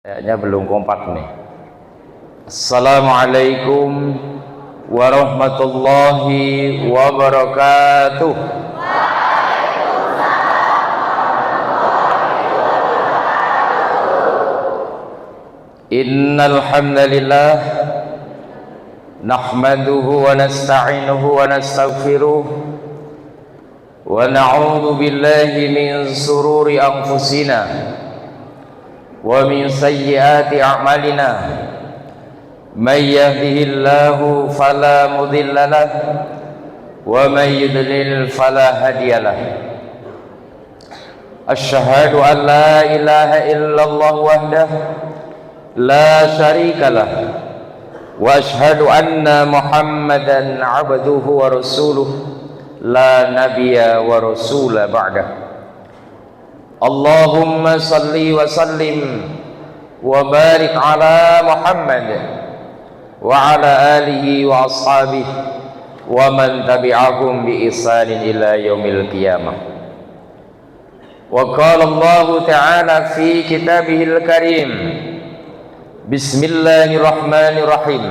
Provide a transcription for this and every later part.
Kayaknya belum kompak nih. Assalamualaikum warahmatullahi wabarakatuh. Innal hamdalillah nahmaduhu wa nasta'inuhu wa nastaghfiruh wa na'udzu billahi min sururi anfusina wa min sayyiati a'malina may yahdihillahu fala mudilla lahu wa may yudlil fala hadiyalah. Asyhadu an la ilaha illallah wahdahu la syarikalah wa asyhadu anna muhammadan abduhu wa rasuluh la nabiyya wa rasula ba'dah. Allahumma salli wa sallim wa barik ala Muhammad wa ala alihi wa ashabihi wa man tabi'ahum bi ihsanin ila yaumil qiyamah. Wa qala Allah ta'ala fi kitabihil karim, bismillahirrahmanirrahim,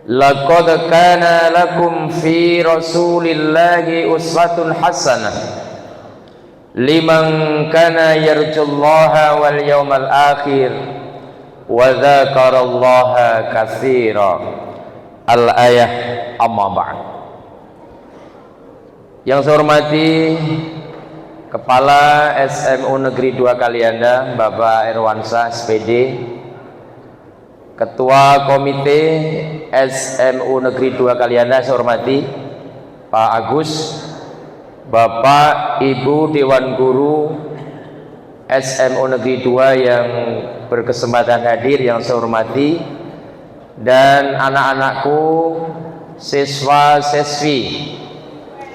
laqad kana lakum fi rasulillahi uswatun hasanah liman kana yarjullaha wal yawmal akhir wa dzakarallaha katsira. Al-ayah. Amma ba'd. Yang saya hormati Kepala SMU Negeri 2 Kalianda Bapak Irwansyah SPD, Ketua Komite SMU Negeri 2 Kalianda saya hormati Pak Agus, Bapak Ibu Dewan Guru SMU Negeri 2 yang berkesempatan hadir yang saya hormati, dan anak-anakku siswa-siswi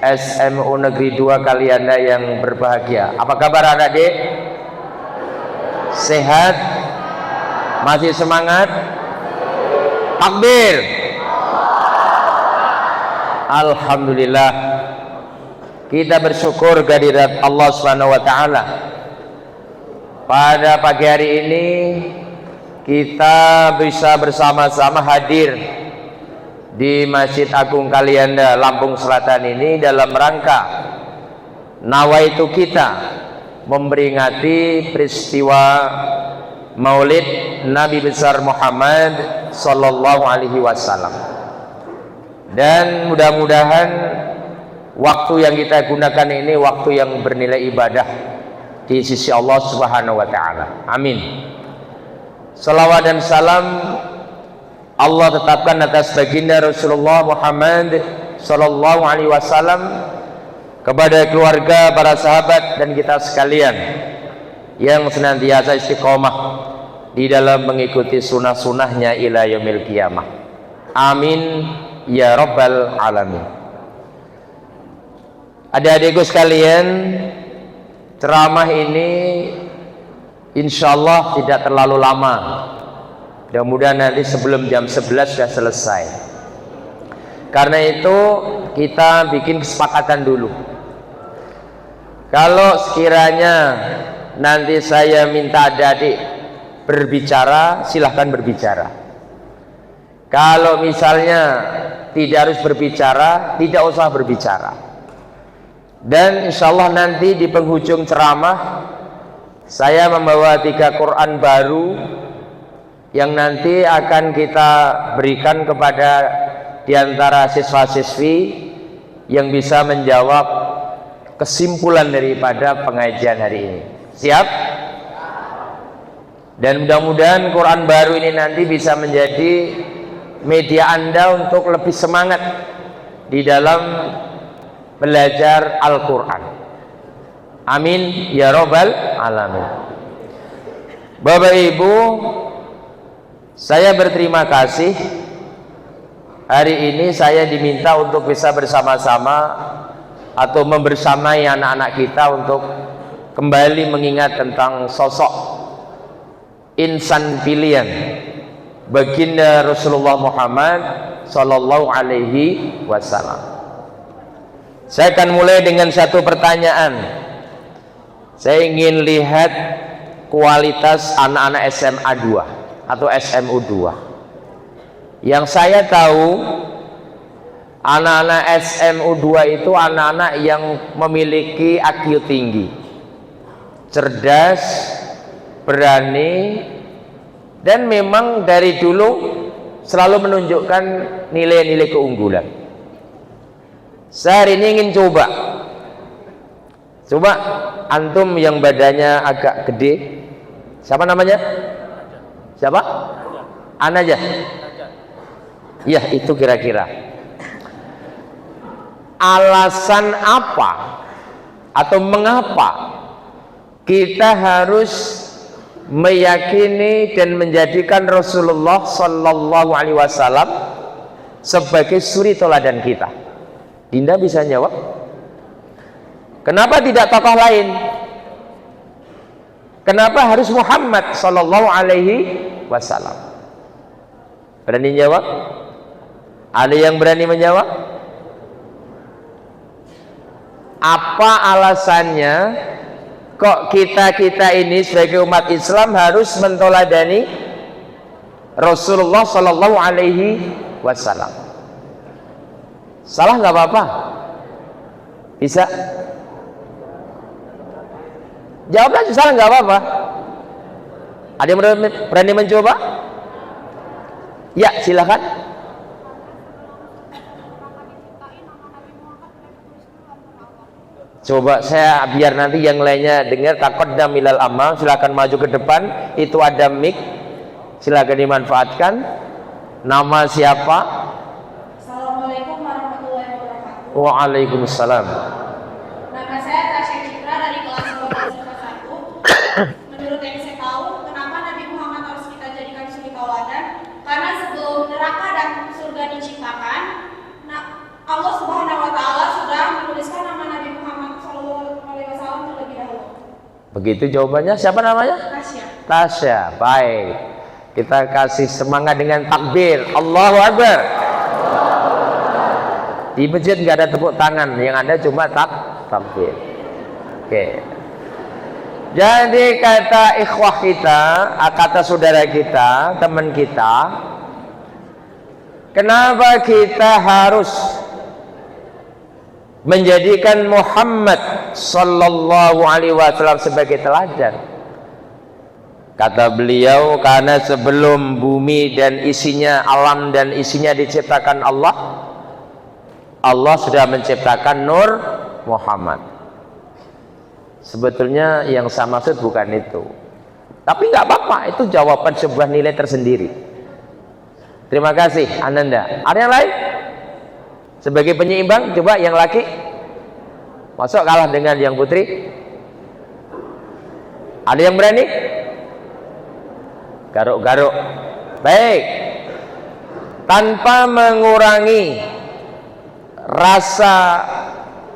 SMU Negeri 2 Kalianda yang berbahagia. Apa kabar adik-adik? Sehat? Masih semangat? Takbir! Alhamdulillah. Kita bersyukur kehadirat Allah Subhanahu wa taala. Pada pagi hari ini kita bisa bersama-sama hadir di Masjid Agung Kalianda Lampung Selatan ini dalam rangka nawaitu kita memperingati peristiwa Maulid Nabi besar Muhammad sallallahu alaihi wasallam. Dan mudah-mudahan waktu yang kita gunakan ini waktu yang bernilai ibadah di sisi Allah Subhanahu wa taala. Amin. Salawat dan salam Allah tetapkan atas baginda Rasulullah Muhammad sallallahu alaihi wasallam, kepada keluarga, para sahabat dan kita sekalian yang senantiasa istiqomah di dalam mengikuti sunnah-sunnahnya ila yaumil qiyamah. Amin ya rabbal alamin. Adik-adikku sekalian, ceramah ini insyaallah tidak terlalu lama. Mudah-mudahan nanti sebelum jam 11 sudah selesai. Karena itu kita bikin kesepakatan dulu. Kalau sekiranya nanti saya minta adik-adik berbicara, silahkan berbicara. Kalau misalnya tidak harus berbicara, tidak usah berbicara. Dan insya Allah nanti di penghujung ceramah saya membawa 3 Quran baru yang nanti akan kita berikan kepada diantara siswa-siswi yang bisa menjawab kesimpulan daripada pengajian hari ini. Siap? Dan mudah-mudahan Quran baru ini nanti bisa menjadi media Anda untuk lebih semangat di dalam belajar Al-Quran. Amin ya rabbal alamin. Bapak Ibu, saya berterima kasih hari ini saya diminta untuk bisa bersama-sama atau membersamai anak-anak kita untuk kembali mengingat tentang sosok insan pilihan baginda Rasulullah Muhammad sallallahu alaihi wasallam. Saya akan mulai dengan satu pertanyaan. Saya ingin lihat kualitas anak-anak SMA 2 atau SMU 2. Yang saya tahu, anak-anak SMU 2 itu anak-anak yang memiliki IQ tinggi, cerdas, berani, dan memang dari dulu selalu menunjukkan nilai-nilai keunggulan. Saya hari ini ingin coba antum yang badannya agak gede, siapa namanya? Siapa? Anaja. Ya, itu kira-kira alasan apa atau mengapa kita harus meyakini dan menjadikan Rasulullah Sallallahu Alaihi Wasallam sebagai suri teladan kita? Dinda bisa jawab? Kenapa tidak tokoh lain? Kenapa harus Muhammad Sallallahu Alaihi Wasallam? Berani jawab? Ada yang berani menjawab? Apa alasannya kok kita ini sebagai umat Islam harus mentoladani Rasulullah Sallallahu Alaihi Wasallam? Salah nggak apa-apa? Bisa? Jawab aja, salah nggak apa-apa. Ada yang berani mencoba? Ya, silakan. Coba saya biar nanti yang lainnya dengar. Taqaddam ilal amam, silakan maju ke depan. Itu ada mic, silakan dimanfaatkan. Nama siapa? Assalamualaikum warahmatullahi wabarakatuh. Waalaikumsalam. Nama saya Tasya Citra dari kelas 1. Menurut yang saya tahu, kenapa Nabi Muhammad harus kita jadikan suri tauladan? Karena sebelum neraka dan surga diciptakan, Allah Subhanahu wa taala sudah menuliskan nama Nabi Muhammad SAW terlebih dahulu. Begitu jawabannya. Siapa namanya? Tasya. Tasya. Baik. Kita kasih semangat dengan takbir. Allahu Akbar. Di masjid nggak ada tepuk tangan, yang ada cuma takbir. Oke. Jadi kata ikhwah kita, kata saudara kita, teman kita, kenapa kita harus menjadikan Muhammad Sallallahu Alaihi Wasallam sebagai teladan? Kata beliau, karena sebelum bumi dan isinya, alam dan isinya diciptakan Allah sudah menciptakan Nur Muhammad. Sebetulnya yang saya maksud bukan itu, tapi nggak apa-apa, itu jawaban sebuah nilai tersendiri. Terima kasih Ananda. Ada yang lain? Sebagai penyeimbang, coba yang laki masuk kalah dengan yang putri. Ada yang berani? Garuk-garuk. Baik. Tanpa mengurangi rasa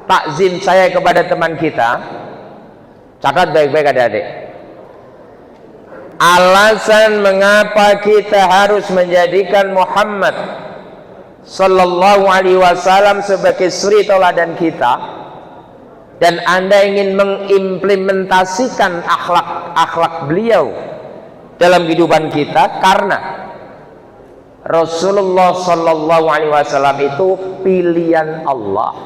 takzim saya kepada teman kita, catat baik-baik adik-adik. Alasan mengapa kita harus menjadikan Muhammad Sallallahu Alaihi Wasallam sebagai suri tauladan kita, dan Anda ingin mengimplementasikan akhlak beliau dalam kehidupan kita, karena Rasulullah Sallallahu Alaihi Wasallam itu pilihan Allah,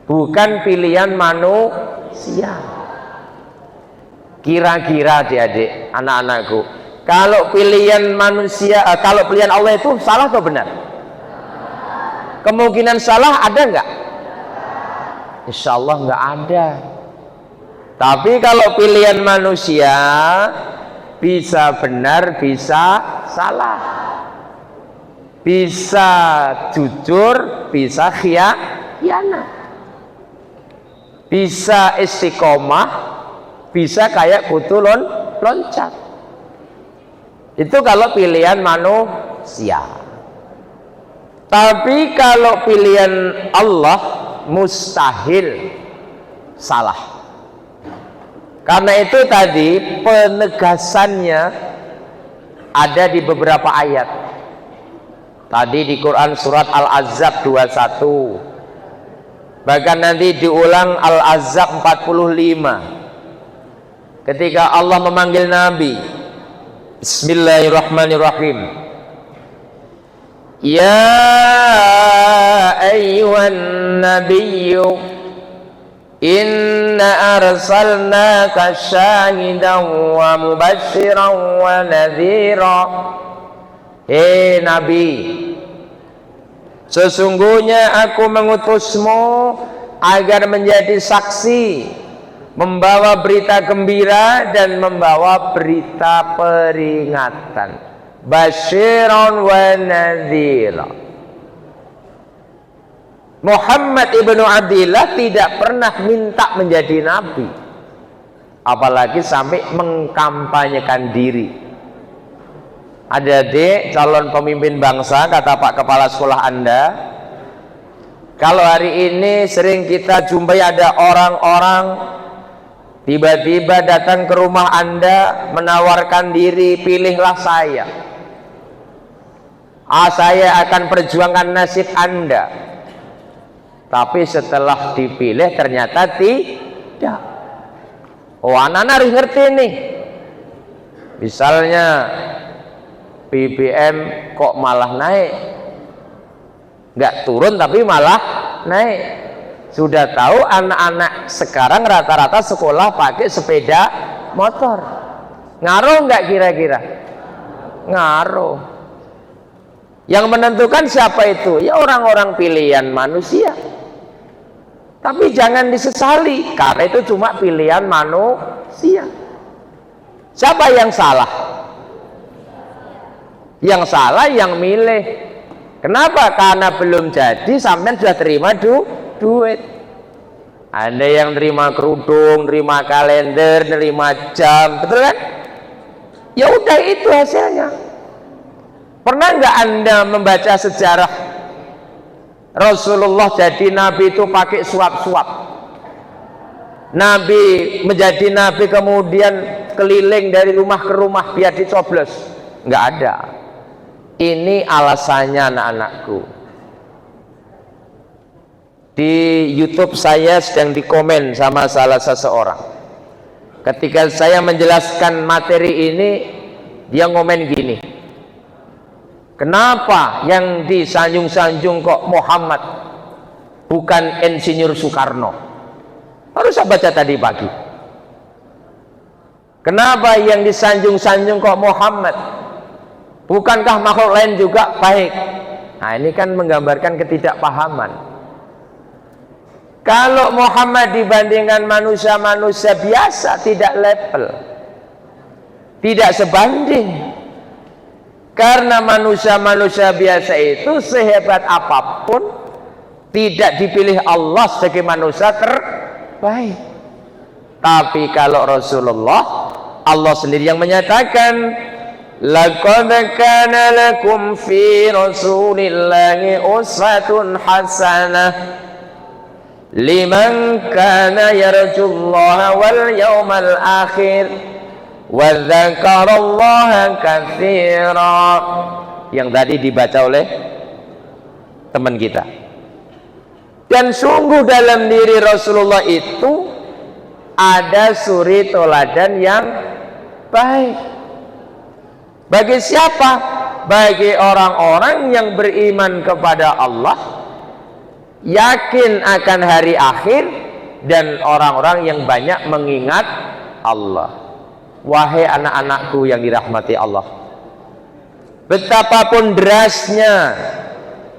bukan pilihan manusia. Kira-kira adik-adik, anak-anakku, kalau pilihan manusia, kalau pilihan Allah itu salah atau benar? Kemungkinan salah ada nggak? Insya Allah nggak ada. Tapi kalau pilihan manusia bisa benar, bisa salah, bisa jujur, bisa khianat, bisa istiqomah, bisa kayak kutu loncat. Itu kalau pilihan manusia. Tapi kalau pilihan Allah mustahil salah. Karena itu tadi penegasannya ada di beberapa ayat. Tadi di Quran surat Al-Ahzab 21. Bahkan nanti diulang Al-Ahzab 45. ketika Allah memanggil Nabi. Bismillahirrahmanirrahim. Ya ayyuhan nabiyyu inna arsalnaka syahidan wa mubasysyiran wa nadhira. Hei Nabi, sesungguhnya aku mengutusmu agar menjadi saksi, membawa berita gembira dan membawa berita peringatan. Basyiran wa nadhira. Muhammad ibnu Abdillah tidak pernah minta menjadi nabi, apalagi sampai mengkampanyekan diri. Adik-adik calon pemimpin bangsa, kata Pak Kepala Sekolah Anda, kalau hari ini sering kita jumpai ada orang-orang tiba-tiba datang ke rumah Anda menawarkan diri, pilihlah saya. Saya akan perjuangkan nasib Anda. Tapi setelah dipilih ternyata tidak. Oh, anak-anak harus ngerti nih. Misalnya BBM kok malah naik, nggak turun tapi malah naik. Sudah tahu anak-anak sekarang rata-rata sekolah pakai sepeda motor. Ngaruh nggak kira-kira? Ngaruh. Yang menentukan siapa itu? Ya orang-orang pilihan manusia. Tapi jangan disesali, karena itu cuma pilihan manusia. Siapa yang salah? Yang salah yang milih. Kenapa? Karena belum jadi sampai sudah terima duit. Ada yang terima kerudung, terima kalender, terima jam, betul kan? Ya udah, itu hasilnya. Pernah nggak Anda membaca sejarah Rasulullah jadi nabi itu pakai suap-suap? Nabi menjadi nabi kemudian keliling dari rumah ke rumah biar dicoblos? Nggak ada. Ini alasannya anak-anakku. Di YouTube saya sedang dikomen sama salah seseorang. Ketika saya menjelaskan materi ini, dia ngomen gini, kenapa yang disanjung-sanjung kok Muhammad bukan Insinyur Soekarno? Baru saya baca tadi pagi. Kenapa yang disanjung-sanjung kok Muhammad? Bukankah makhluk lain juga baik? Nah, ini kan menggambarkan ketidakpahaman. Kalau Muhammad dibandingkan manusia-manusia biasa tidak level, tidak sebanding. Karena manusia-manusia biasa itu sehebat apapun tidak dipilih Allah sebagai manusia terbaik. Tapi kalau Rasulullah, Allah sendiri yang menyatakan, laqad kana lakum fi rasulillahi uswatun hasanah liman kana yarjullaha wal yawmal akhir wa dzakarallaha katsira. Yang tadi dibaca oleh teman kita. Dan sungguh dalam diri Rasulullah itu ada suri teladan yang baik. Bagi siapa? Bagi orang-orang yang beriman kepada Allah, yakin akan hari akhir, dan orang-orang yang banyak mengingat Allah. Wahai anak-anakku yang dirahmati Allah, betapapun derasnya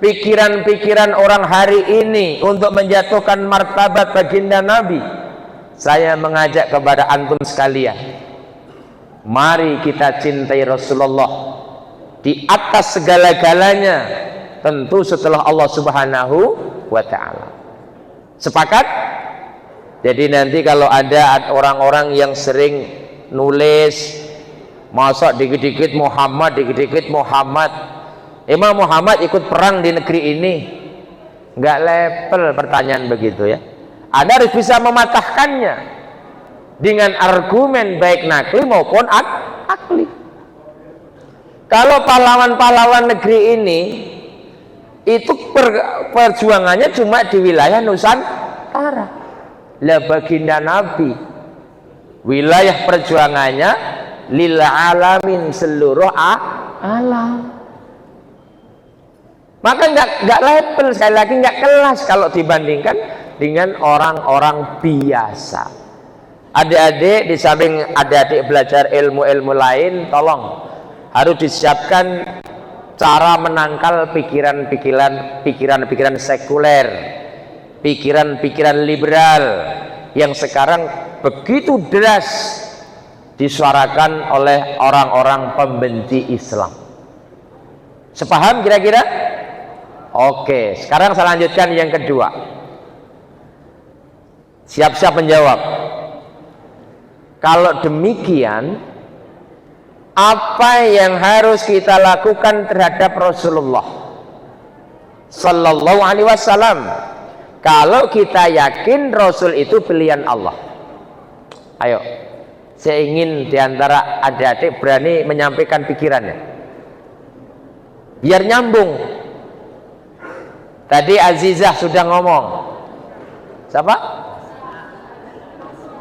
pikiran-pikiran orang hari ini untuk menjatuhkan martabat baginda Nabi, saya mengajak kepada antum sekalian, mari kita cintai Rasulullah di atas segala-galanya, tentu setelah Allah Subhanahu wa ta'ala. Sepakat? Jadi nanti kalau ada orang-orang yang sering nulis, masa dikit-dikit Muhammad, dikit-dikit Muhammad, emang Muhammad ikut perang di negeri ini? Nggak level pertanyaan begitu ya. Anda harus bisa mematahkannya dengan argumen baik nakli maupun akli. Kalau pahlawan-pahlawan negeri ini itu perjuangannya cuma di wilayah Nusantara. Lah baginda Nabi Wilayah perjuangannya lil alamin, seluruh alam. Maka nggak level, sekali lagi nggak kelas kalau dibandingkan dengan orang-orang biasa. Adik-adik, di samping adik-adik belajar ilmu-ilmu lain, tolong harus disiapkan cara menangkal pikiran-pikiran sekuler, pikiran-pikiran liberal yang sekarang begitu deras disuarakan oleh orang-orang pembenci Islam. Sepaham kira-kira? Oke, sekarang saya lanjutkan yang kedua. Siap-siap menjawab. Kalau demikian, apa yang harus kita lakukan terhadap Rasulullah Sallallahu Alaihi Wasallam kalau kita yakin Rasul itu pilihan Allah? Ayo, saya ingin diantara adik-adik berani menyampaikan pikirannya biar nyambung. Tadi Azizah sudah ngomong. Siapa?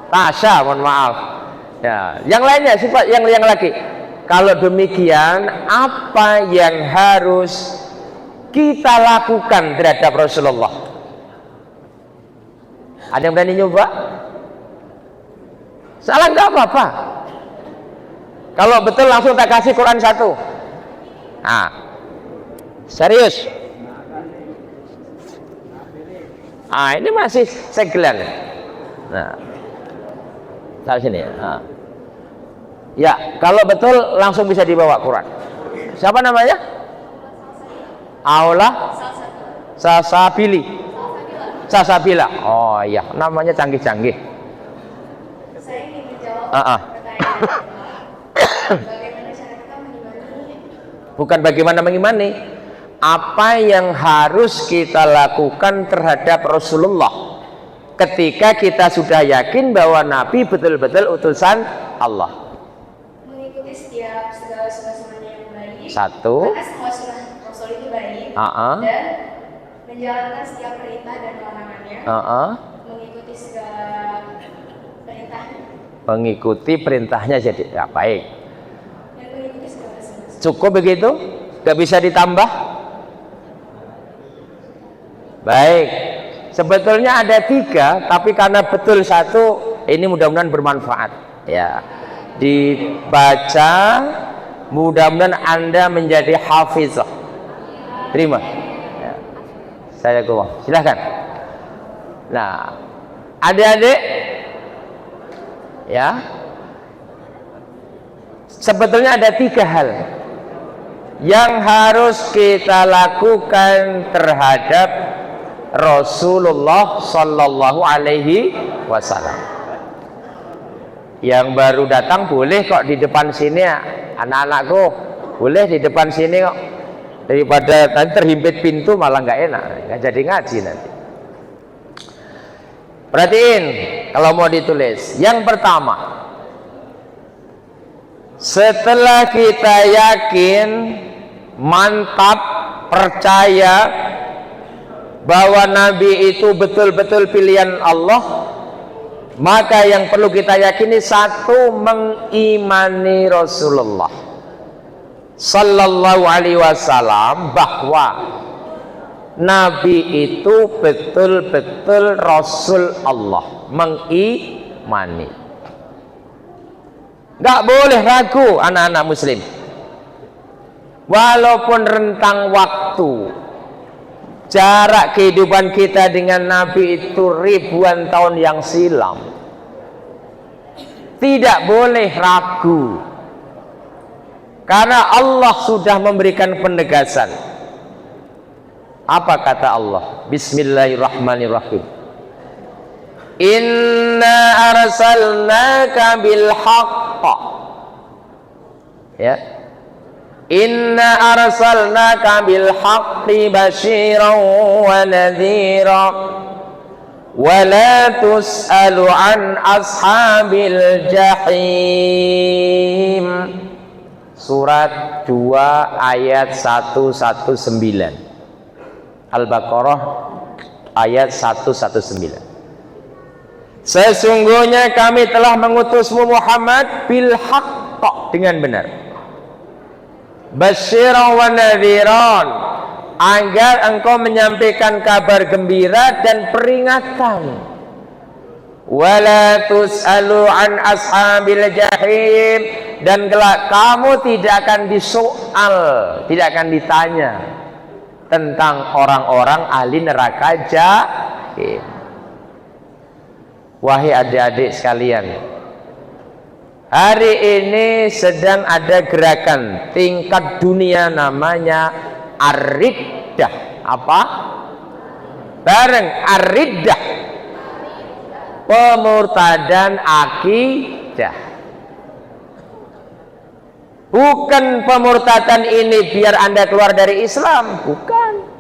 Tasya, mohon maaf. Ya, yang lainnya sifat yang lagi. Kalau demikian, apa yang harus kita lakukan terhadap Rasulullah? Ada yang berani nyoba? Salah nggak apa-apa. Kalau betul langsung tak kasih Quran 1. Nah, serius. Ah, ini masih segelan. Nah, taruh sini. Nah. Ya, kalau betul langsung bisa dibawa Quran. Siapa namanya? Aula Sasabila. Oh iya, namanya canggih-canggih. Saya ingin menjawab pertanyaan bagaimana cara kita mengimani. Bukan bagaimana mengimani, apa yang harus kita lakukan terhadap Rasulullah ketika kita sudah yakin bahwa Nabi betul-betul utusan Allah. Mengikuti setiap segala sunnah-sunnahnya yang baik. Satu. Karena semua sunnah Rasul itu baik. Dan menjalankan setiap perintah dan larangannya. Mengikuti segala perintahnya. Mengikuti perintahnya jadi ya, baik. Dan mengikuti segala sunnah. Cukup begitu? Gak bisa ditambah? Baik, sebetulnya ada 3, tapi karena betul 1, ini mudah-mudahan bermanfaat. Ya, dibaca, mudah-mudahan Anda menjadi hafizah. Terima. Ya. Saya kuat. Silahkan. Nah, adik-adik, ya, sebetulnya ada 3 hal yang harus kita lakukan terhadap Rasulullah Sallallahu Alaihi Wasallam. Yang baru datang boleh kok di depan sini ya, anak-anakku boleh di depan sini kok, daripada nanti terhimpit pintu malah nggak enak, nggak jadi ngaji nanti. Perhatiin kalau mau ditulis. Yang pertama, setelah kita yakin, mantap, percaya bahwa Nabi itu betul-betul pilihan Allah, maka yang perlu kita yakini 1, mengimani Rasulullah Sallallahu Alaihi Wasallam bahwa Nabi itu betul-betul Rasul Allah, mengimani. Nggak boleh ragu anak-anak muslim, walaupun rentang waktu jarak kehidupan kita dengan Nabi itu ribuan tahun yang silam, tidak boleh ragu, karena Allah sudah memberikan penegasan. Apa kata Allah? Bismillahirrahmanirrahim. Inna arsalnaka bil haqq. Ya. Inna arsalnaka bil haqqi basyiran wa nadhira wa la tus'alu an ashabil jahim. Surat 2 ayat 119. Al-Baqarah ayat 119. Sesungguhnya kami telah mengutusmu Muhammad bil haqq, dengan benar, basyiran wa nadhiran, agar engkau menyampaikan kabar gembira dan peringatan. Wala tus'alu an ashabil jahim, dan kelak kamu tidak akan disoal, tidak akan ditanya tentang orang-orang ahli neraka jahim. Wahai adik-adik sekalian, hari ini sedang ada gerakan tingkat dunia namanya Ar-Riddah. Apa? Bareng, Ar-Riddah, pemurtadan akidah. Bukan pemurtadan ini biar Anda keluar dari Islam, bukan.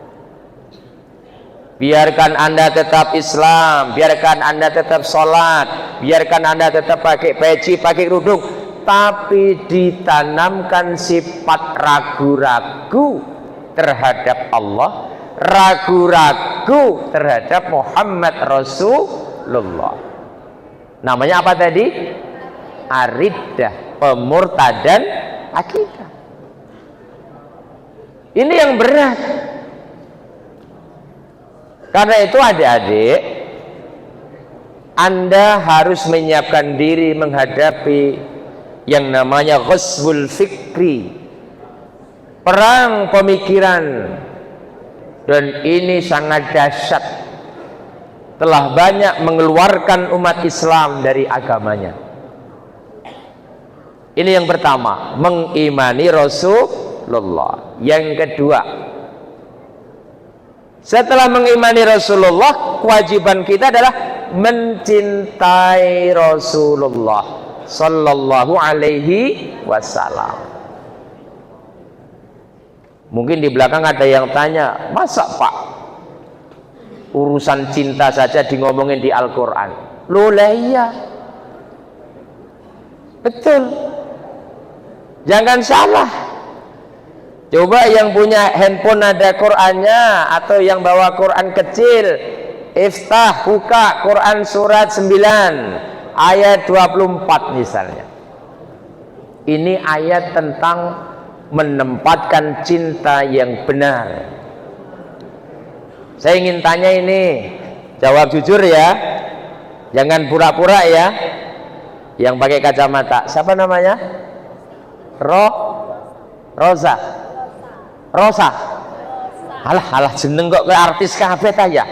Biarkan Anda tetap Islam, biarkan Anda tetap sholat, biarkan Anda tetap pakai peci, pakai kerudung, tapi ditanamkan sifat ragu-ragu terhadap Allah, ragu-ragu terhadap Muhammad Rasulullah. Namanya apa tadi? Ar-Riddah, pemurtadan akidah. Ini yang berat. Karena itu adik-adik, Anda harus menyiapkan diri menghadapi yang namanya ghazwul fikri, perang pemikiran. Dan ini sangat dahsyat, telah banyak mengeluarkan umat Islam dari agamanya. Ini yang pertama, mengimani Rasulullah. Yang kedua, setelah mengimani Rasulullah, kewajiban kita adalah mencintai Rasulullah sallallahu alaihi wasallam. Mungkin di belakang ada yang tanya, masa Pak urusan cinta saja di ngomongin di Al-Quran? Loh lah iya, betul, jangan salah. Coba yang punya handphone ada Qurannya, atau yang bawa Quran kecil, iftah, buka Quran surat 9 ayat 24 misalnya. Ini ayat tentang menempatkan cinta yang benar. Saya ingin tanya ini, jawab jujur ya, jangan pura-pura ya. Yang pakai kacamata, siapa namanya? Rosa. Alah jeneng kok kayak artis kabeh ta ya.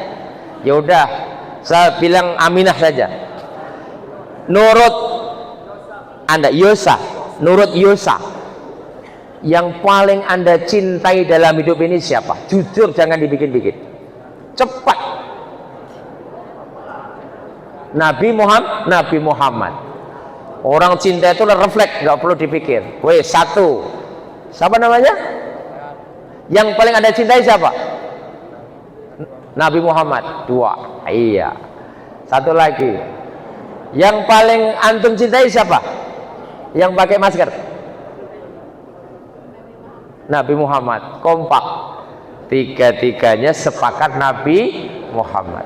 Ya udah, saya bilang Aminah saja. Nurut Anda, Nurut Yosa, yang paling Anda cintai dalam hidup ini siapa? Jujur, jangan dibikin-bikin. Cepat. Nabi Muhammad. Orang cinta itu refleks, nggak perlu dipikir. Weh, satu. Siapa namanya? Yang paling Anda cintai siapa? Nabi Muhammad. 2. Iya. Satu lagi. Yang paling antum cintai siapa? Yang pakai masker? Nabi Muhammad. Kompak. Tiga-tiganya sepakat Nabi Muhammad.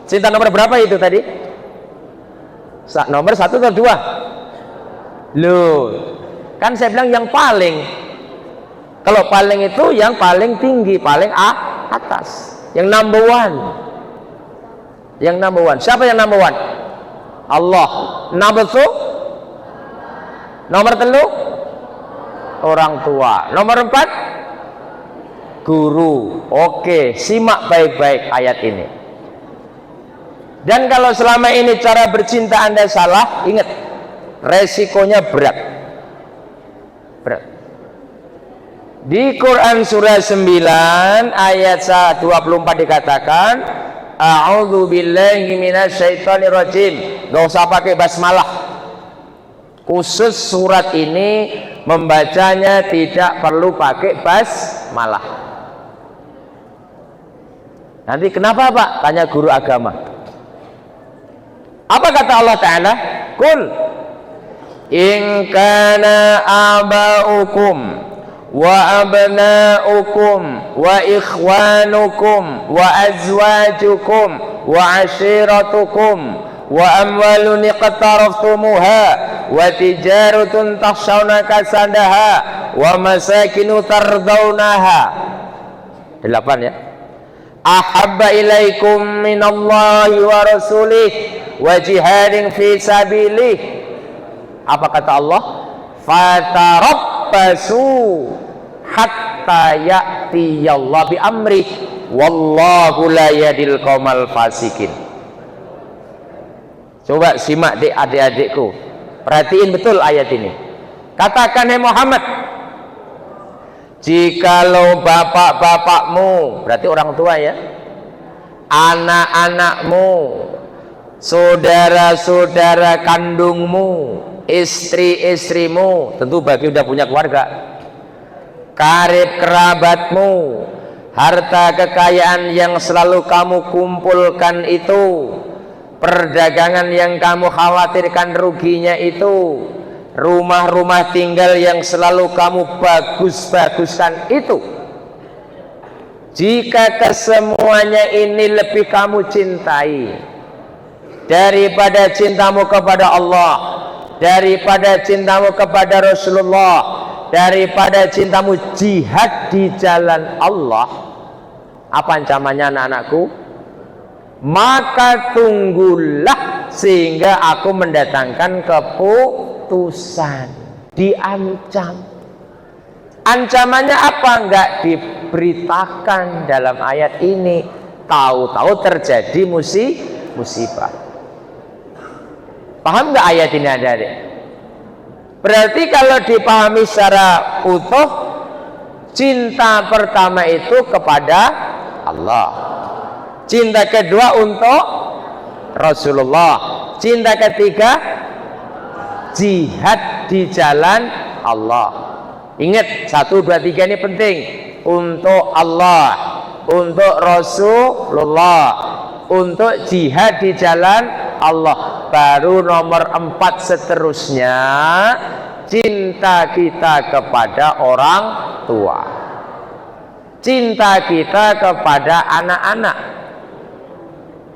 Cinta nomor berapa itu tadi? Nomor 1 atau 2? Loh, kan saya bilang yang paling. Kalau paling itu yang paling tinggi, paling atas, yang number one. Yang number one. Siapa yang number one? Allah. Number 2? Nomor 3? Orang tua. Nomor 4? Guru. Oke, simak baik-baik ayat ini. Dan kalau selama ini cara bercinta Anda salah, ingat, resikonya berat. Di Quran surah 9 ayat 24 dikatakan, a'udzu billahi minasyaitonir rajim. Enggak usah pakai basmalah. Khusus surat ini membacanya tidak perlu pakai basmalah. Nanti kenapa Pak? Tanya guru agama. Apa kata Allah Ta'ala? Qul in kana aba'ukum wa abna'ukum wa ikhwanukum wa azwajukum wa ashiratukum wa amwalun iqtaraftumuha wa tijaratun takhshawna kasadaha wa masakinu tardawnaha. 8 ya. Ahabba ilaikum minallahi wa rasulih wa jihadin fi sabilih. Apa kata Allah? Fatarabbasu hatta ya'tiyallahu bi amrih wallahu la yadil qaumal fasikin. Coba simak adik-adikku, perhatiin betul ayat ini. Katakan hai Muhammad, jikalau bapak-bapakmu, berarti orang tua ya, anak-anakmu, saudara-saudara kandungmu, istri-istrimu, tentu bagi udah punya keluarga, karib kerabatmu, harta kekayaan yang selalu kamu kumpulkan itu, perdagangan yang kamu khawatirkan ruginya itu, rumah-rumah tinggal yang selalu kamu bagus-baguskan itu, jika kesemuanya ini lebih kamu cintai daripada cintamu kepada Allah, daripada cintamu kepada Rasulullah, daripada cintamu jihad di jalan Allah, apa ancamannya anak-anakku? Maka tunggulah sehingga aku mendatangkan keputusan. Diancam. Ancamannya apa? Enggak diberitakan dalam ayat ini. Tahu-tahu terjadi musibah. Paham nggak ayat ini adik-adik? Berarti kalau dipahami secara utuh, cinta pertama itu kepada Allah, cinta kedua untuk Rasulullah, cinta ketiga jihad di jalan Allah. Ingat 1, 2, 3 ini penting. Untuk Allah, untuk Rasulullah, untuk jihad di jalan Allah. Baru nomor 4 seterusnya, cinta kita kepada orang tua, cinta kita kepada anak-anak,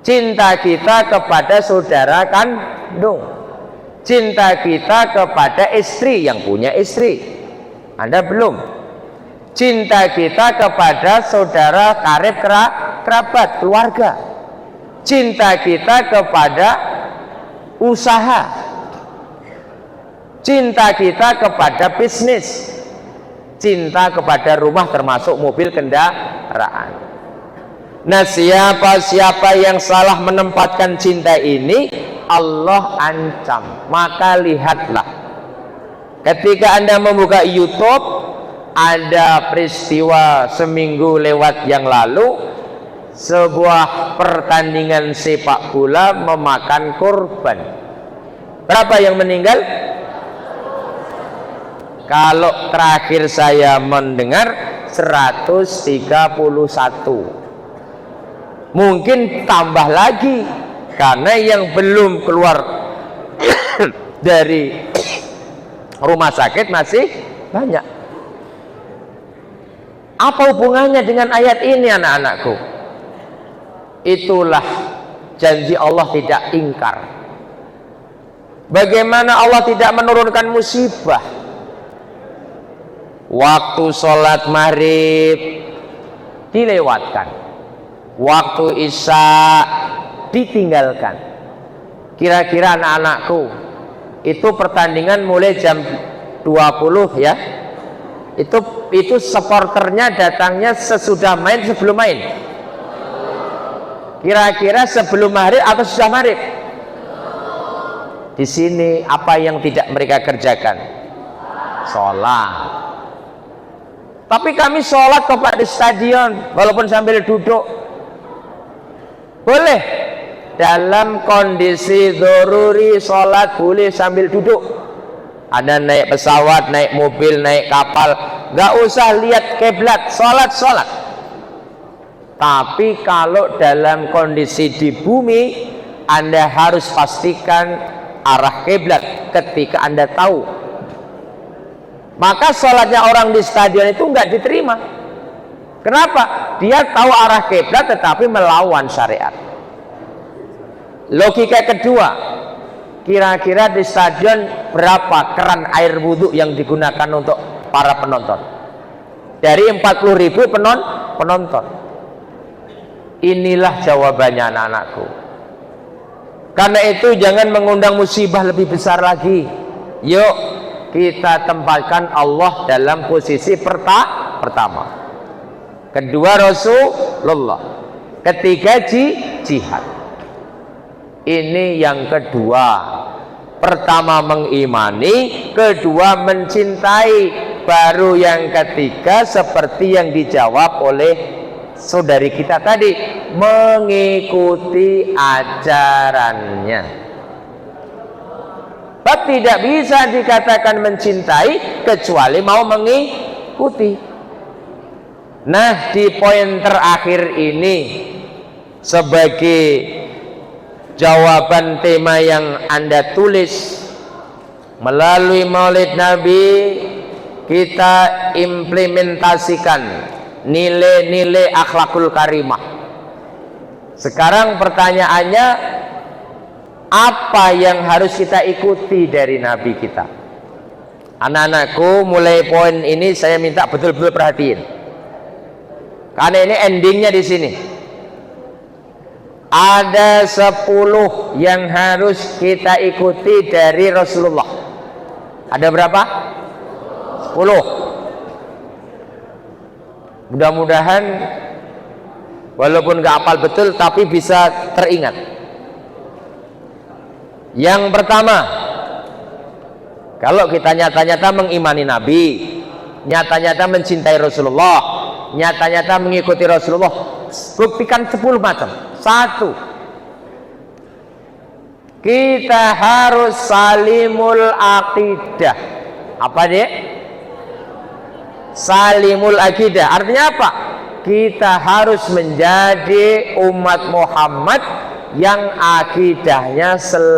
cinta kita kepada saudara kandung, cinta kita kepada istri yang punya istri, Anda belum, cinta kita kepada saudara karib kerabat keluarga, cinta kita kepada usaha, cinta kita kepada bisnis, cinta kepada rumah termasuk mobil kendaraan. Nah, siapa yang salah menempatkan cinta ini, Allah ancam. Maka lihatlah, ketika Anda membuka YouTube, ada peristiwa seminggu lewat yang lalu, sebuah pertandingan sepak bola memakan korban. Berapa yang meninggal? Kalau terakhir saya mendengar 131. Mungkin tambah lagi karena yang belum keluar dari rumah sakit masih banyak. Apa hubungannya dengan ayat ini anak-anakku? Itulah janji Allah tidak ingkar. Bagaimana Allah tidak menurunkan musibah? Waktu sholat maghrib dilewatkan, waktu isya ditinggalkan. Kira-kira anak-anakku, itu pertandingan mulai jam 20 ya. Itu supporternya datangnya sesudah main, sebelum main. Kira-kira sebelum maghrib atau sudah maghrib? Di sini apa yang tidak mereka kerjakan? Sholat. Tapi kami sholat kok Pak di stadion, walaupun sambil duduk. Boleh. Dalam kondisi dzaruri sholat boleh sambil duduk. Ada naik pesawat, naik mobil, naik kapal, nggak usah lihat kiblat, sholat. Tapi kalau dalam kondisi di bumi, Anda harus pastikan arah kiblat ketika Anda tahu. Maka sholatnya orang di stadion itu nggak diterima. Kenapa? Dia tahu arah kiblat tetapi melawan syariat. Logika kedua, kira-kira di stadion berapa keran air wudhu yang digunakan untuk para penonton? Dari 40.000 penonton. Inilah jawabannya anak-anakku. Karena itu jangan mengundang musibah lebih besar lagi. Yuk kita tempatkan Allah dalam posisi pertama. Kedua Rasulullah. Ketiga jihad. Ini yang kedua. Pertama mengimani, kedua mencintai, baru yang ketiga seperti yang dijawab oleh saudari kita tadi, mengikuti ajarannya. Sebab tidak bisa dikatakan mencintai kecuali mau mengikuti. Nah, di poin terakhir ini sebagai jawaban tema yang Anda tulis melalui Maulid Nabi, kita implementasikan nilai-nilai akhlakul karimah. Sekarang pertanyaannya, apa yang harus kita ikuti dari Nabi kita? Anak-anakku, mulai poin ini saya minta betul-betul perhatiin, karena ini endingnya di sini. Ada 10 yang harus kita ikuti dari Rasulullah. Ada berapa? 10. Mudah-mudahan walaupun gak hafal betul tapi bisa teringat. Yang pertama, kalau kita nyata-nyata mengimani Nabi, nyata-nyata mencintai Rasulullah, nyata-nyata mengikuti Rasulullah, buktikan 10 macam. 1, kita harus salimul aqidah. Apa dia? Salimul aqidah artinya apa? Kita harus menjadi umat Muhammad yang akidahnya